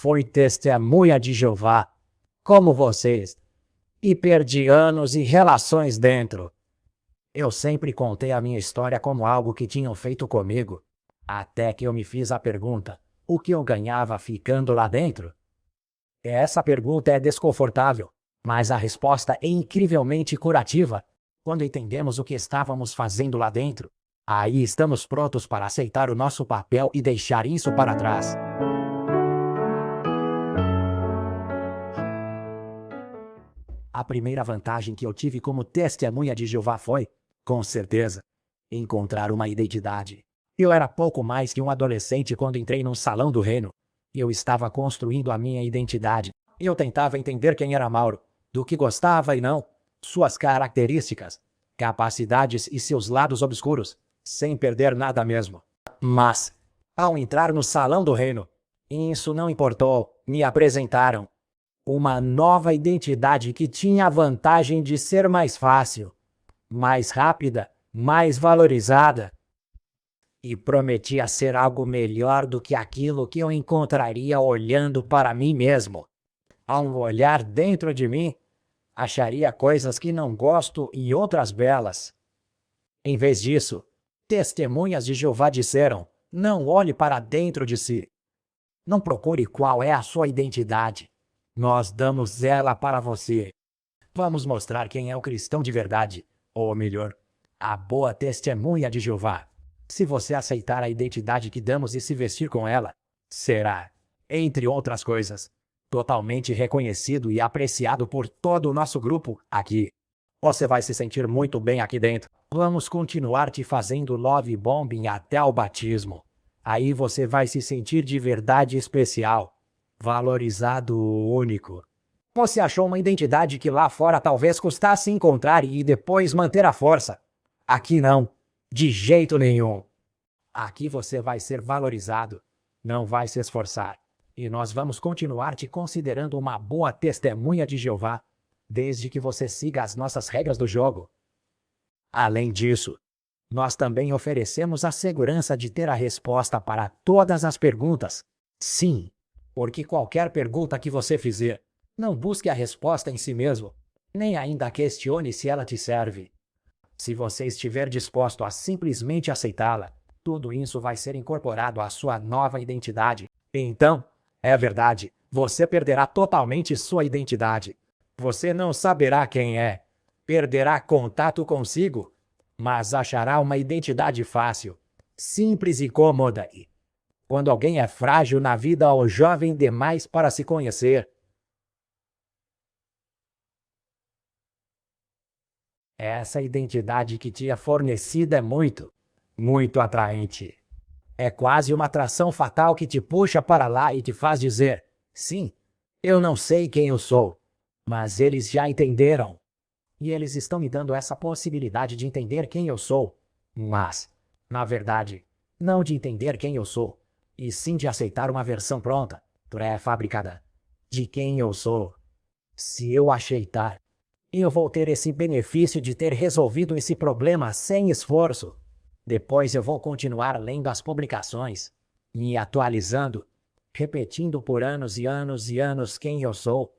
fui testemunha de Jeová, como vocês, e perdi anos e relações dentro. Eu sempre contei a minha história como algo que tinham feito comigo, até que eu me fiz a pergunta: o que eu ganhava ficando lá dentro? Essa pergunta é desconfortável, mas a resposta é incrivelmente curativa. Quando entendemos o que estávamos fazendo lá dentro, aí estamos prontos para aceitar o nosso papel e deixar isso para trás. A primeira vantagem que eu tive como testemunha de Jeová foi, com certeza, encontrar uma identidade. Eu era pouco mais que um adolescente quando entrei num salão do reino. Eu estava construindo a minha identidade. Eu tentava entender quem era Mauro, do que gostava e não, suas características, capacidades e seus lados obscuros, sem perder nada mesmo. Mas, ao entrar no salão do reino, isso não importou, me apresentaram uma nova identidade que tinha a vantagem de ser mais fácil, mais rápida, mais valorizada. E prometia ser algo melhor do que aquilo que eu encontraria olhando para mim mesmo. Ao olhar dentro de mim, acharia coisas que não gosto e outras belas. Em vez disso, testemunhas de Jeová disseram: não olhe para dentro de si. Não procure qual é a sua identidade. Nós damos ela para você. Vamos mostrar quem é o cristão de verdade, ou melhor, a boa testemunha de Jeová. Se você aceitar a identidade que damos e se vestir com ela, será, entre outras coisas, totalmente reconhecido e apreciado por todo o nosso grupo aqui. Você vai se sentir muito bem aqui dentro. Vamos continuar te fazendo love bombing até o batismo. Aí você vai se sentir de verdade especial, valorizado, único. Você achou uma identidade que lá fora talvez custasse encontrar e depois manter a força. Aqui não, de jeito nenhum. Aqui você vai ser valorizado, não vai se esforçar. E nós vamos continuar te considerando uma boa testemunha de Jeová, desde que você siga as nossas regras do jogo. Além disso, nós também oferecemos a segurança de ter a resposta para todas as perguntas. Sim, porque qualquer pergunta que você fizer, não busque a resposta em si mesmo, nem ainda questione se ela te serve. Se você estiver disposto a simplesmente aceitá-la, tudo isso vai ser incorporado à sua nova identidade. Então, é verdade, você perderá totalmente sua identidade. Você não saberá quem é, perderá contato consigo, mas achará uma identidade fácil, simples e cômoda. Quando alguém é frágil na vida ou jovem demais para se conhecer, essa identidade que te é fornecida é muito atraente. É quase uma atração fatal que te puxa para lá e te faz dizer: sim, eu não sei quem eu sou, mas eles já entenderam. E eles estão me dando essa possibilidade de entender quem eu sou. Mas, na verdade, não de entender quem eu sou, e sim de aceitar uma versão pronta, pré-fabricada, de quem eu sou. Se eu aceitar, eu vou ter esse benefício de ter resolvido esse problema sem esforço. Depois eu vou continuar lendo as publicações, me atualizando, repetindo por anos e anos e anos quem eu sou.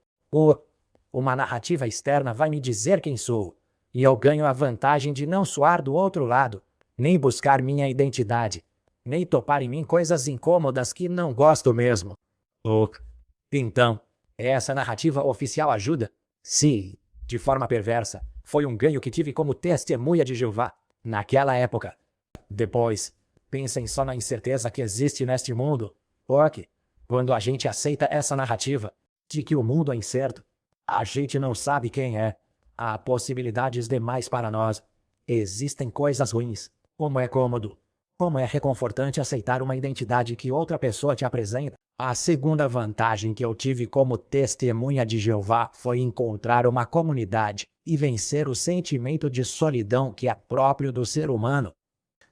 Uma narrativa externa vai me dizer quem sou, e eu ganho a vantagem de não soar do outro lado, nem buscar minha identidade, nem topar em mim coisas incômodas que não gosto mesmo. Então, essa narrativa oficial ajuda? Sim, de forma perversa. Foi um ganho que tive como testemunha de Jeová, naquela época. Depois, pensem só na incerteza que existe neste mundo. Porque, quando a gente aceita essa narrativa de que o mundo é incerto, a gente não sabe quem é. Há possibilidades demais para nós. Existem coisas ruins. Como é cômodo, como é reconfortante aceitar uma identidade que outra pessoa te apresenta. A segunda vantagem que eu tive como testemunha de Jeová foi encontrar uma comunidade e vencer o sentimento de solidão que é próprio do ser humano.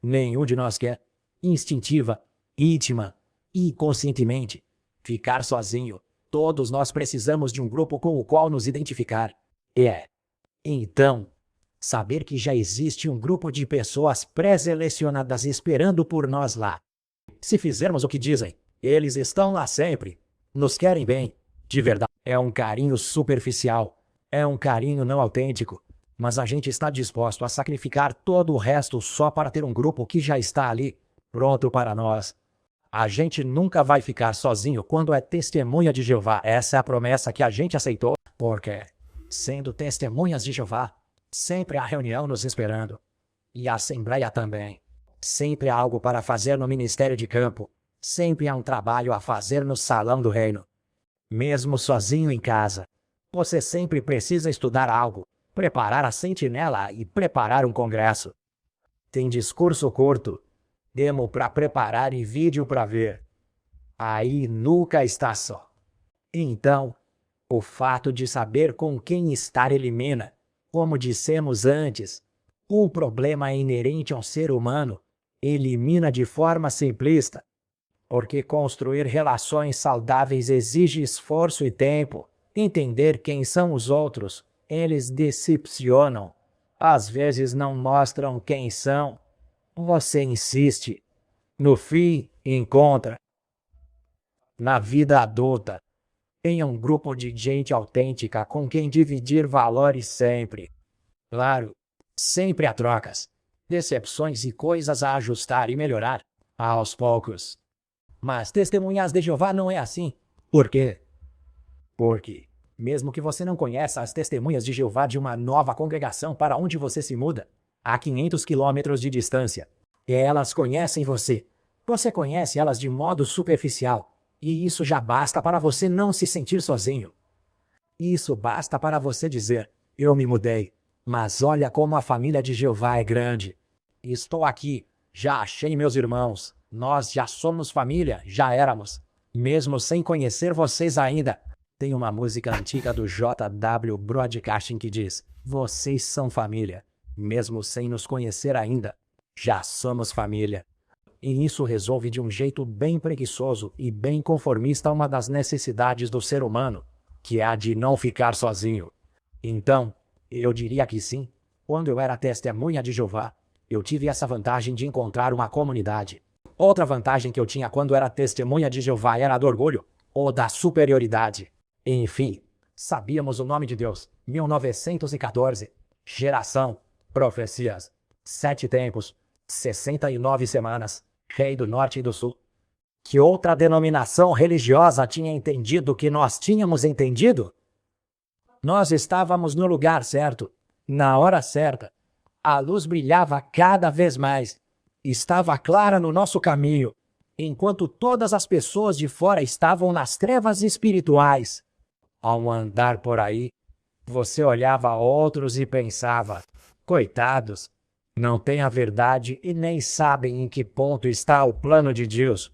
Nenhum de nós quer, instintiva, íntima e conscientemente, ficar sozinho. Todos nós precisamos de um grupo com o qual nos identificar. Então, saber que já existe um grupo de pessoas pré-selecionadas esperando por nós lá. Se fizermos o que dizem, eles estão lá sempre. Nos querem bem, de verdade. É um carinho superficial. É um carinho não autêntico. Mas a gente está disposto a sacrificar todo o resto só para ter um grupo que já está ali, pronto para nós. A gente nunca vai ficar sozinho quando é testemunha de Jeová. Essa é a promessa que a gente aceitou. Porque, sendo testemunhas de Jeová, sempre há reunião nos esperando. E a assembleia também. Sempre há algo para fazer no ministério de campo. Sempre há um trabalho a fazer no salão do reino. Mesmo sozinho em casa, você sempre precisa estudar algo, preparar a sentinela e preparar um congresso. Tem discurso curto, demo para preparar e vídeo para ver. Aí nunca está só. Então, o fato de saber com quem estar elimina, como dissemos antes, um problema inerente ao ser humano, elimina de forma simplista. Porque construir relações saudáveis exige esforço e tempo. Entender quem são os outros, eles decepcionam. Às vezes não mostram quem são. Você insiste. No fim, encontra. Na vida adulta, tenha um grupo de gente autêntica com quem dividir valores sempre. Claro, sempre há trocas, decepções e coisas a ajustar e melhorar, aos poucos. Mas testemunhas de Jeová não é assim. Por quê? Porque, mesmo que você não conheça as testemunhas de Jeová de uma nova congregação para onde você se muda, a 500 quilômetros de distância, elas conhecem você. Você conhece elas de modo superficial. E isso já basta para você não se sentir sozinho. Isso basta para você dizer, eu me mudei, mas olha como a família de Jeová é grande. Estou aqui, já achei meus irmãos. Nós já somos família, já éramos. Mesmo sem conhecer vocês ainda. Tem uma música antiga do J.W. Broadcasting que diz, vocês são família. Mesmo sem nos conhecer ainda, já somos família. E isso resolve de um jeito bem preguiçoso e bem conformista uma das necessidades do ser humano, que é a de não ficar sozinho. Então, eu diria que sim. Quando eu era testemunha de Jeová, eu tive essa vantagem de encontrar uma comunidade. Outra vantagem que eu tinha quando era testemunha de Jeová era a do orgulho, ou da superioridade. Enfim, sabíamos o nome de Deus. 1914. Geração. Profecias. 7 tempos. 69 semanas. Rei do Norte e do Sul. Que outra denominação religiosa tinha entendido o que nós tínhamos entendido? Nós estávamos no lugar certo, na hora certa. A luz brilhava cada vez mais. Estava clara no nosso caminho, enquanto todas as pessoas de fora estavam nas trevas espirituais. Ao andar por aí, você olhava a outros e pensava, coitados, não têm a verdade e nem sabem em que ponto está o plano de Deus.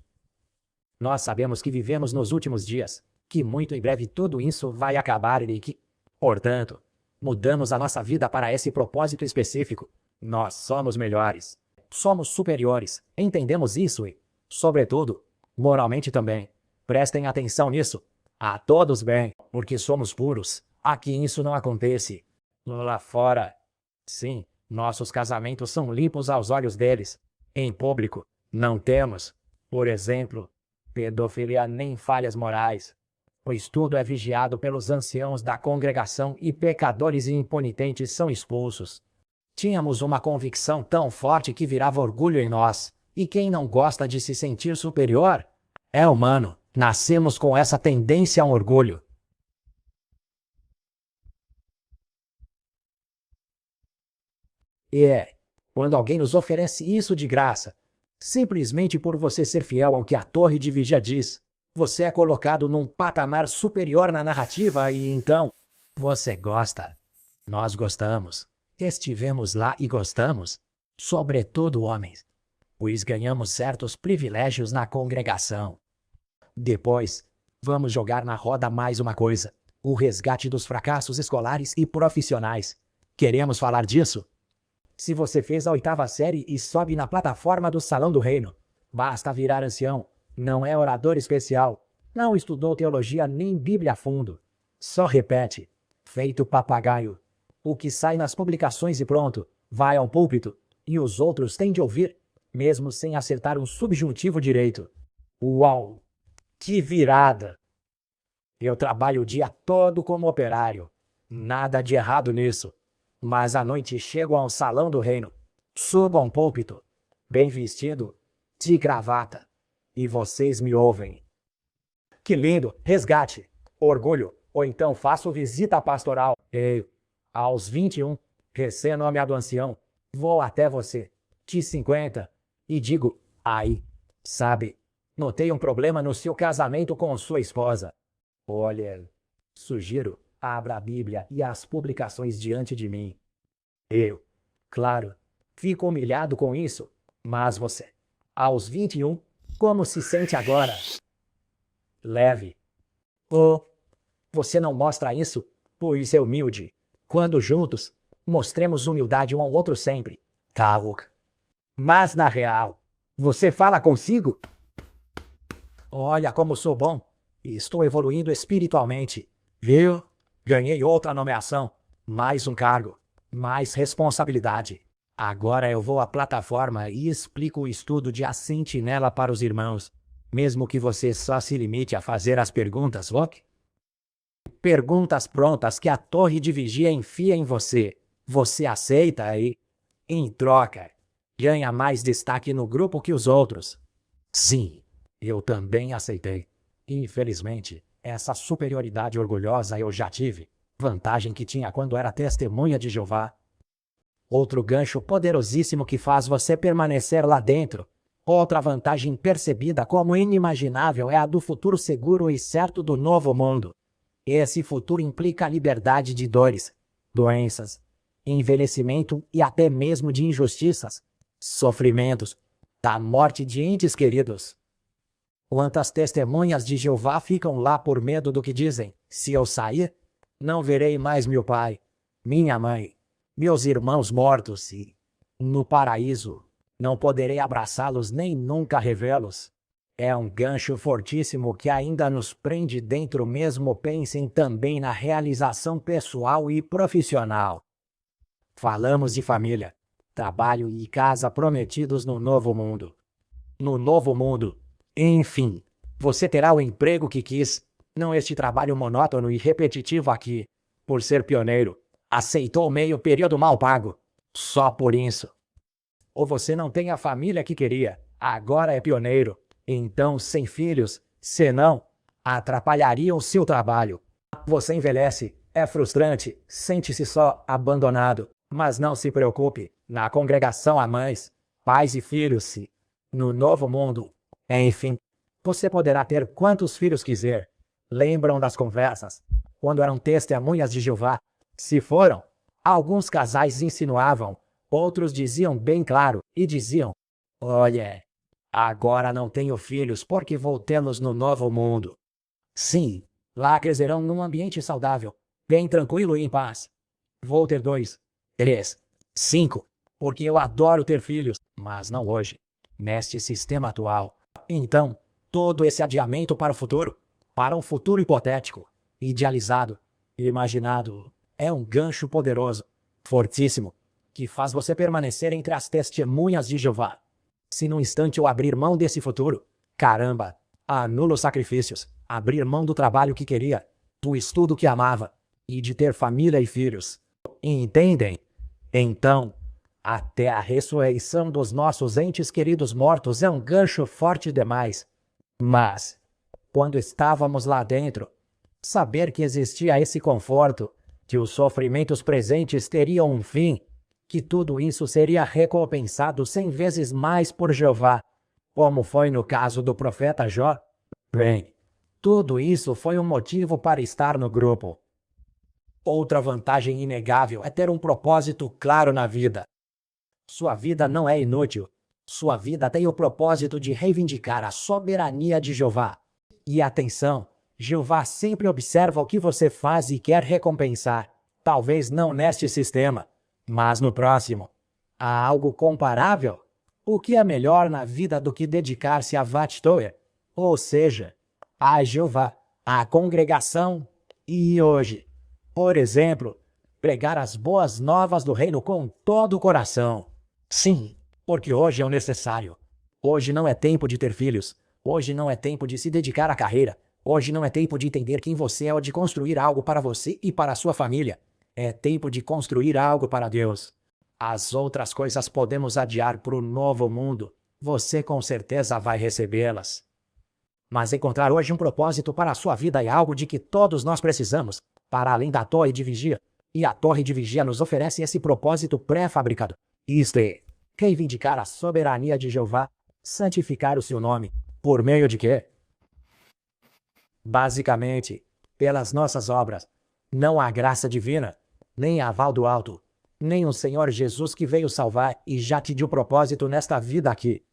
Nós sabemos que vivemos nos últimos dias, que muito em breve tudo isso vai acabar e que, portanto, mudamos a nossa vida para esse propósito específico. Nós somos melhores. Somos superiores, entendemos isso e, sobretudo, moralmente também. Prestem atenção nisso. A todos bem, porque somos puros. Aqui isso não acontece. Lá fora, sim, nossos casamentos são limpos aos olhos deles. Em público, não temos, por exemplo, pedofilia nem falhas morais. Pois tudo é vigiado pelos anciãos da congregação e pecadores e impenitentes são expulsos. Tínhamos uma convicção tão forte que virava orgulho em nós. E quem não gosta de se sentir superior? É humano. Nascemos com essa tendência a um orgulho. E quando alguém nos oferece isso de graça, simplesmente por você ser fiel ao que a torre de vigia diz, você é colocado num patamar superior na narrativa e então, você gosta. Nós gostamos. Estivemos lá e gostamos, sobretudo homens, pois ganhamos certos privilégios na congregação. Depois, vamos jogar na roda mais uma coisa, o resgate dos fracassos escolares e profissionais. Queremos falar disso? Se você fez a 8ª série e sobe na plataforma do Salão do Reino, basta virar ancião, não é orador especial, não estudou teologia nem Bíblia a fundo. Só repete, feito papagaio. O que sai nas publicações e pronto, vai ao púlpito, e os outros têm de ouvir, mesmo sem acertar um subjuntivo direito. Uau! Que virada! Eu trabalho o dia todo como operário. Nada de errado nisso. Mas à noite chego ao salão do reino. Subo a um púlpito, bem vestido, de gravata. E vocês me ouvem. Que lindo! Resgate! Orgulho! Ou então faço visita pastoral. Eu, aos 21, recém-nomeado ancião, vou até você, de 50, e digo, aí, sabe, notei um problema no seu casamento com sua esposa. Olha, sugiro, abra a Bíblia e as publicações diante de mim. Eu, claro, fico humilhado com isso, mas você, aos 21, como se sente agora? Leve. Oh, você não mostra isso, pois é humilde. Quando juntos, mostremos humildade um ao outro sempre. Calma. Mas na real, você fala consigo? Olha como sou bom. Estou evoluindo espiritualmente. Viu? Ganhei outra nomeação. Mais um cargo. Mais responsabilidade. Agora eu vou à plataforma e explico o estudo de A Sentinela para os irmãos. Mesmo que você só se limite a fazer as perguntas, ok? Perguntas prontas que a torre de vigia enfia em você. Você aceita aí? Em troca, ganha mais destaque no grupo que os outros. Sim, eu também aceitei. Infelizmente, essa superioridade orgulhosa eu já tive. Vantagem que tinha quando era testemunha de Jeová. Outro gancho poderosíssimo que faz você permanecer lá dentro. Outra vantagem percebida como inimaginável é a do futuro seguro e certo do novo mundo. Esse futuro implica a liberdade de dores, doenças, envelhecimento e até mesmo de injustiças, sofrimentos, da morte de entes queridos. Quantas testemunhas de Jeová ficam lá por medo do que dizem? Se eu sair, não verei mais meu pai, minha mãe, meus irmãos mortos e, no paraíso, não poderei abraçá-los nem nunca revê-los. É um gancho fortíssimo que ainda nos prende dentro mesmo pensem também na realização pessoal e profissional. Falamos de família, trabalho e casa prometidos no novo mundo. No novo mundo, enfim, você terá o emprego que quis, não este trabalho monótono e repetitivo aqui, por ser pioneiro, aceitou meio período mal pago, só por isso. Ou você não tem a família que queria, agora é pioneiro. Então, sem filhos, senão, atrapalharia o seu trabalho. Você envelhece, é frustrante, sente-se só abandonado. Mas não se preocupe, na congregação há mães, pais e filhos, se no novo mundo, enfim, você poderá ter quantos filhos quiser. Lembram das conversas, quando eram testemunhas de Jeová? Se foram, alguns casais insinuavam, outros diziam bem claro e diziam, olha, agora não tenho filhos porque vou tê-los no novo mundo. Sim, lá crescerão num ambiente saudável, bem tranquilo e em paz. Vou ter 2, 3, 5, porque eu adoro ter filhos, mas não hoje, neste sistema atual. Então, todo esse adiamento para um futuro hipotético, idealizado, imaginado, é um gancho poderoso, fortíssimo, que faz você permanecer entre as testemunhas de Jeová. Se num instante eu abrir mão desse futuro, caramba, anulo sacrifícios, abrir mão do trabalho que queria, do estudo que amava, e de ter família e filhos. Entendem? Então, até a ressurreição dos nossos entes queridos mortos é um gancho forte demais. Mas, quando estávamos lá dentro, saber que existia esse conforto, que os sofrimentos presentes teriam um fim, que tudo isso seria recompensado 100 vezes mais por Jeová, como foi no caso do profeta Jó. Bem, tudo isso foi um motivo para estar no grupo. Outra vantagem inegável é ter um propósito claro na vida. Sua vida não é inútil. Sua vida tem o propósito de reivindicar a soberania de Jeová. E atenção, Jeová sempre observa o que você faz e quer recompensar. Talvez não neste sistema, mas no próximo. Há algo comparável? O que é melhor na vida do que dedicar-se a Vattoer? Ou seja, a Jeová, a congregação e hoje, por exemplo, pregar as boas novas do reino com todo o coração. Sim, porque hoje é o necessário. Hoje não é tempo de ter filhos. Hoje não é tempo de se dedicar à carreira. Hoje não é tempo de entender quem você é ou de construir algo para você e para a sua família. É tempo de construir algo para Deus. As outras coisas podemos adiar para o novo mundo. Você com certeza vai recebê-las. Mas encontrar hoje um propósito para a sua vida é algo de que todos nós precisamos, para além da torre de vigia. E a torre de vigia nos oferece esse propósito pré-fabricado. Isto é, reivindicar a soberania de Jeová, santificar o seu nome. Por meio de quê? Basicamente, pelas nossas obras. Não há graça divina, nem aval do alto, nem o Senhor Jesus que veio salvar e já te deu propósito nesta vida aqui.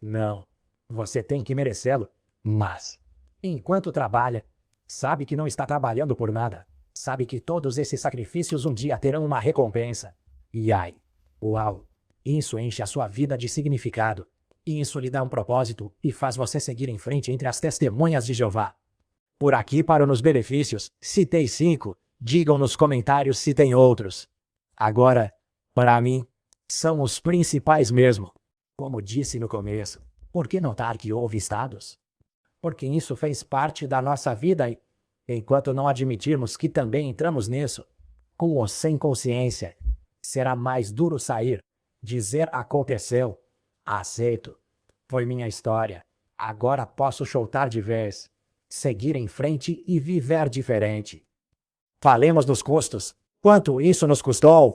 Não, você tem que merecê-lo. Mas, enquanto trabalha, sabe que não está trabalhando por nada. Sabe que todos esses sacrifícios um dia terão uma recompensa. E ai, uau, isso enche a sua vida de significado. Isso lhe dá um propósito e faz você seguir em frente entre as testemunhas de Jeová. Por aqui param nos benefícios. Citei 5, digam nos comentários se tem outros. Agora, para mim, são os principais mesmo. Como disse no começo, por que notar que houve estados? Porque isso fez parte da nossa vida e, enquanto não admitirmos que também entramos nisso, com ou sem consciência, será mais duro sair, dizer aconteceu, aceito, foi minha história, agora posso soltar de vez, seguir em frente e viver diferente. Falemos dos custos. Quanto isso nos custou?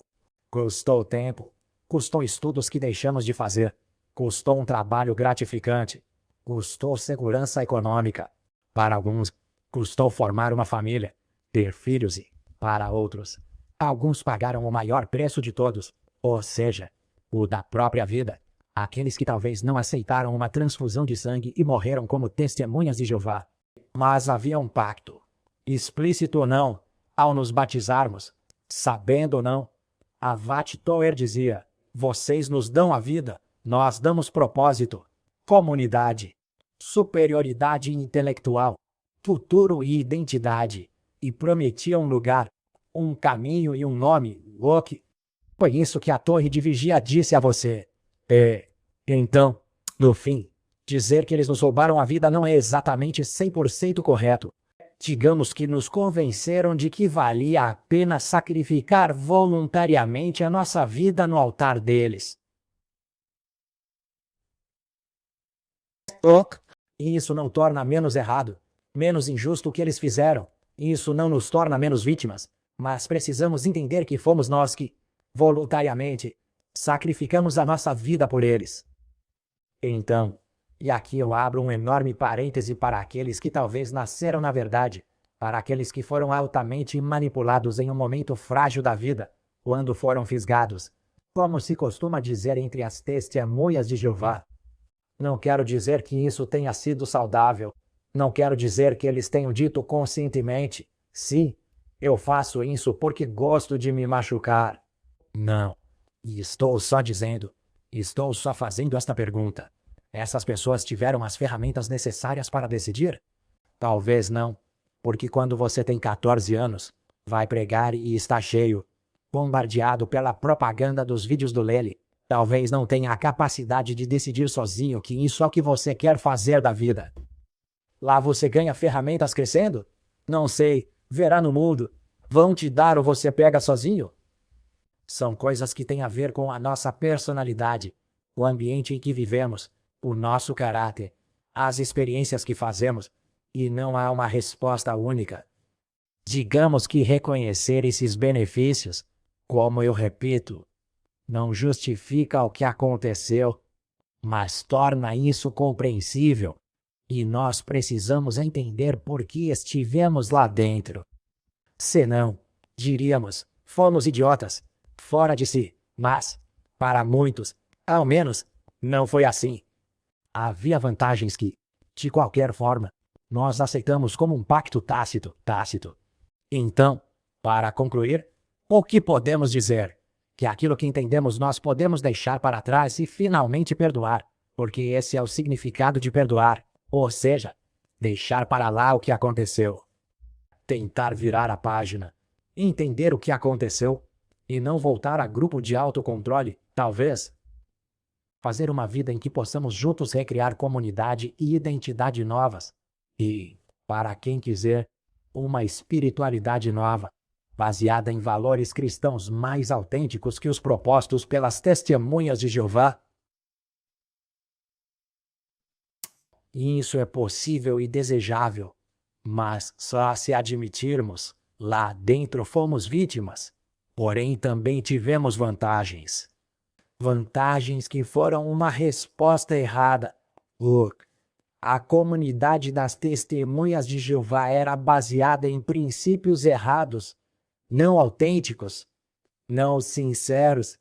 Custou tempo, custou estudos que deixamos de fazer, custou um trabalho gratificante, custou segurança econômica. Para alguns, custou formar uma família, ter filhos e, para outros, alguns pagaram o maior preço de todos, ou seja, o da própria vida. Aqueles que talvez não aceitaram uma transfusão de sangue e morreram como testemunhas de Jeová. Mas havia um pacto, explícito ou não, ao nos batizarmos, sabendo ou não. Avat Toer dizia, vocês nos dão a vida, nós damos propósito, comunidade, superioridade intelectual, futuro e identidade, e prometia um lugar, um caminho e um nome, Loki. Foi isso que a torre de vigia disse a você. Então, no fim, dizer que eles nos roubaram a vida não é exatamente 100% correto. Digamos que nos convenceram de que valia a pena sacrificar voluntariamente a nossa vida no altar deles. E isso não torna menos errado, menos injusto o que eles fizeram. Isso não nos torna menos vítimas. Mas precisamos entender que fomos nós que, voluntariamente, sacrificamos a nossa vida por eles. Então, e aqui eu abro um enorme parêntese para aqueles que talvez nasceram na verdade, para aqueles que foram altamente manipulados em um momento frágil da vida, quando foram fisgados, como se costuma dizer entre as testemunhas de Jeová. Não quero dizer que isso tenha sido saudável. Não quero dizer que eles tenham dito conscientemente, sim, eu faço isso porque gosto de me machucar. Não. E estou só dizendo, estou só fazendo esta pergunta. Essas pessoas tiveram as ferramentas necessárias para decidir? Talvez não, porque quando você tem 14 anos, vai pregar e está cheio, bombardeado pela propaganda dos vídeos do Lely. Talvez não tenha a capacidade de decidir sozinho que isso é o que você quer fazer da vida. Lá você ganha ferramentas crescendo? Não sei, verá no mundo. Vão te dar ou você pega sozinho? São coisas que têm a ver com a nossa personalidade, o ambiente em que vivemos, o nosso caráter, as experiências que fazemos, e não há uma resposta única. Digamos que reconhecer esses benefícios, como eu repito, não justifica o que aconteceu, mas torna isso compreensível, e nós precisamos entender por que estivemos lá dentro. Senão, diríamos, fomos idiotas, fora de si, mas, para muitos, ao menos, não foi assim. Havia vantagens que, de qualquer forma, nós aceitamos como um pacto tácito. Então, para concluir, o que podemos dizer? Que aquilo que entendemos nós podemos deixar para trás e finalmente perdoar, porque esse é o significado de perdoar, ou seja, deixar para lá o que aconteceu. Tentar virar a página, entender o que aconteceu e não voltar a grupo de autocontrole, talvez. Fazer uma vida em que possamos juntos recriar comunidade e identidade novas. E, Para quem quiser uma espiritualidade nova, baseada em valores cristãos mais autênticos que os propostos pelas testemunhas de Jeová. Isso é possível e desejável, mas só se admitirmos, lá dentro fomos vítimas, porém também tivemos vantagens. Vantagens que foram uma resposta errada. A comunidade das testemunhas de Jeová era baseada em princípios errados, não autênticos, não sinceros,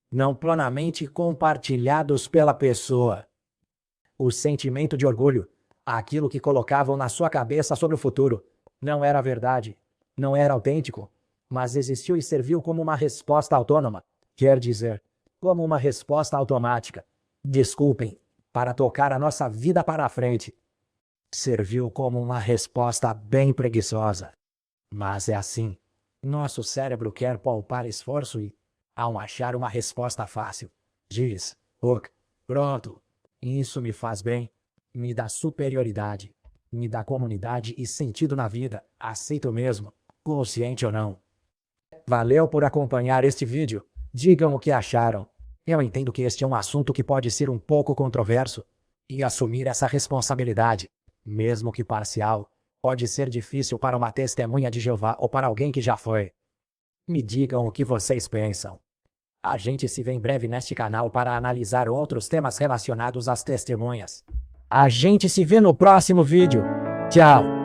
não plenamente compartilhados pela pessoa. O sentimento de orgulho, aquilo que colocavam na sua cabeça sobre o futuro, não era verdade, não era autêntico, mas existiu e serviu como uma resposta autônoma, quer dizer, como uma resposta automática. Desculpem, para tocar a nossa vida para a frente. Serviu como uma resposta bem preguiçosa. Mas é assim. Nosso cérebro quer poupar esforço e, ao achar uma resposta fácil, diz: pronto, isso me faz bem, me dá superioridade, me dá comunidade e sentido na vida, aceito mesmo, consciente ou não. Valeu por acompanhar este vídeo. Digam o que acharam. Eu entendo que este é um assunto que pode ser um pouco controverso, e assumir essa responsabilidade, mesmo que parcial, pode ser difícil para uma testemunha de Jeová ou para alguém que já foi. Me digam o que vocês pensam. A gente se vê em breve neste canal para analisar outros temas relacionados às testemunhas. A gente se vê no próximo vídeo. Tchau!